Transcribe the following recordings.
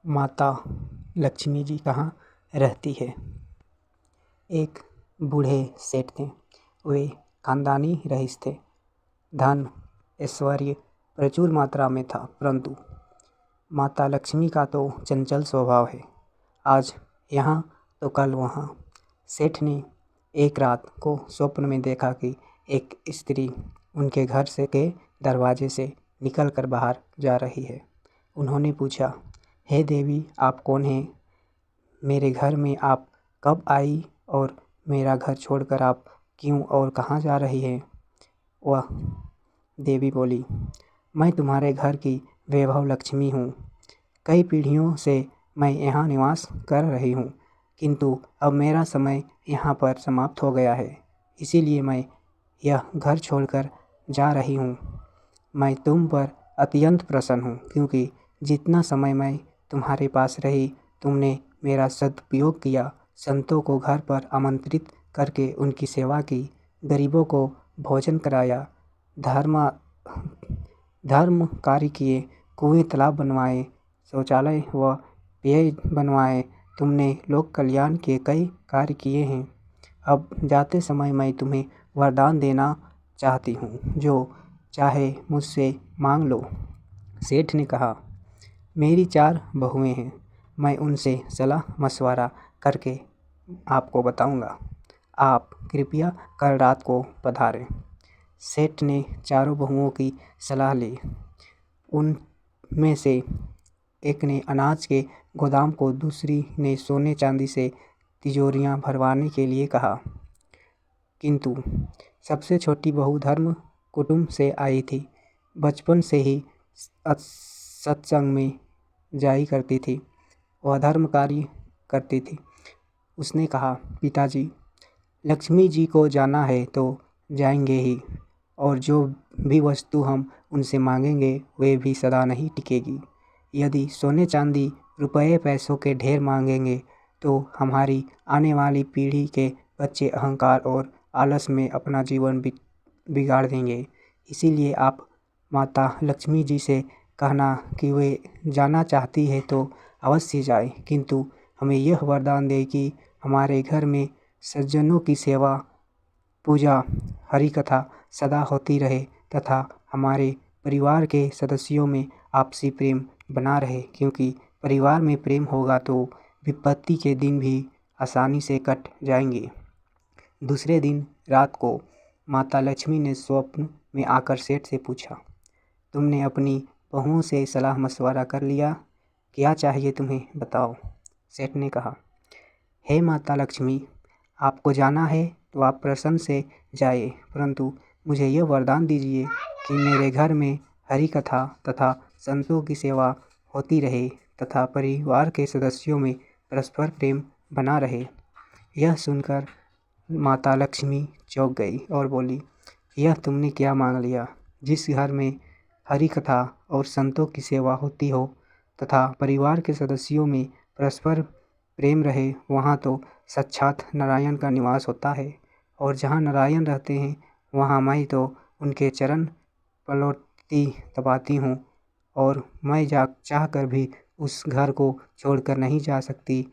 माता लक्ष्मी जी कहाँ रहती है। एक बूढ़े सेठ थे। वे खानदानी रईस थे। धन ऐश्वर्य प्रचुर मात्रा में था, परंतु माता लक्ष्मी का तो चंचल स्वभाव है। आज यहाँ तो कल वहाँ। सेठ ने एक रात को स्वप्न में देखा कि एक स्त्री उनके घर से के दरवाजे से निकलकर बाहर जा रही है। उन्होंने पूछा, हे देवी, आप कौन हैं? मेरे घर में आप कब आई और मेरा घर छोड़कर आप क्यों और कहाँ जा रही हैं? वह देवी बोली, मैं तुम्हारे घर की वैभव लक्ष्मी हूँ। कई पीढ़ियों से मैं यहाँ निवास कर रही हूँ, किंतु अब मेरा समय यहाँ पर समाप्त हो गया है, इसीलिए मैं यह घर छोड़कर जा रही हूँ। मैं तुम पर अत्यंत प्रसन्न हूँ, क्योंकि जितना समय मैं तुम्हारे पास रही, तुमने मेरा सदुपयोग किया, संतों को घर पर आमंत्रित करके उनकी सेवा की, गरीबों को भोजन कराया, धर्म कार्य किए, कुएं तालाब बनवाए, शौचालय व पेय बनवाए। तुमने लोक कल्याण के कई कार्य किए हैं। अब जाते समय मैं तुम्हें वरदान देना चाहती हूँ, जो चाहे मुझसे मांग लो। सेठ ने कहा, मेरी 4 बहुएं हैं, मैं उनसे सलाह मशवरा करके आपको बताऊंगा। आप कृपया कल रात को पधारें। सेठ ने चारों बहुओं की सलाह ली। उनमें से एक ने अनाज के गोदाम को, दूसरी ने सोने चांदी से तिजोरियां भरवाने के लिए कहा, किंतु सबसे छोटी बहू धर्म कुटुंब से आई थी। बचपन से ही सत्संग में जाई करती थी, वह धर्म कार्य करती थी। उसने कहा, पिताजी, लक्ष्मी जी को जाना है तो जाएंगे ही, और जो भी वस्तु हम उनसे मांगेंगे वे भी सदा नहीं टिकेगी। यदि सोने चांदी रुपये पैसों के ढेर मांगेंगे तो हमारी आने वाली पीढ़ी के बच्चे अहंकार और आलस में अपना जीवन बिगाड़ देंगे। इसीलिए आप माता लक्ष्मी जी से कहना कि वे जाना चाहती है तो अवश्य जाए, किंतु हमें यह वरदान दे कि हमारे घर में सज्जनों की सेवा, पूजा, हरि कथा सदा होती रहे तथा हमारे परिवार के सदस्यों में आपसी प्रेम बना रहे, क्योंकि परिवार में प्रेम होगा तो विपत्ति के दिन भी आसानी से कट जाएंगे। दूसरे दिन रात को माता लक्ष्मी ने स्वप्न में आकर सेठ से पूछा, तुमने अपनी बहुओं से सलाह मशवरा कर लिया? क्या चाहिए तुम्हें, बताओ। सेठ ने कहा, हे माता लक्ष्मी, आपको जाना है तो आप प्रसन्न से जाइए, परंतु मुझे यह वरदान दीजिए कि मेरे घर में हरि कथा तथा संतों की सेवा होती रहे तथा परिवार के सदस्यों में परस्पर प्रेम बना रहे। यह सुनकर माता लक्ष्मी चौंक गई और बोली, यह तुमने क्या मांग लिया? जिस घर में हरि कथा और संतों की सेवा होती हो तथा परिवार के सदस्यों में परस्पर प्रेम रहे, वहाँ तो साक्षात नारायण का निवास होता है, और जहाँ नारायण रहते हैं वहाँ मैं तो उनके चरण पलौती दबाती हूँ, और मैं चाह कर भी उस घर को छोड़कर नहीं जा सकती।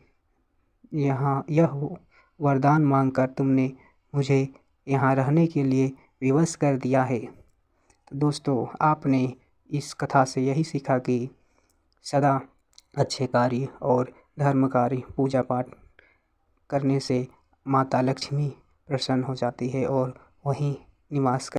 यह वरदान मांगकर तुमने मुझे यहाँ रहने के लिए विवश कर दिया है। तो दोस्तों, आपने इस कथा से यही सीखा कि सदा अच्छे कार्य और धर्म कार्य, पूजा पाठ करने से माता लक्ष्मी प्रसन्न हो जाती है और वहीं निवास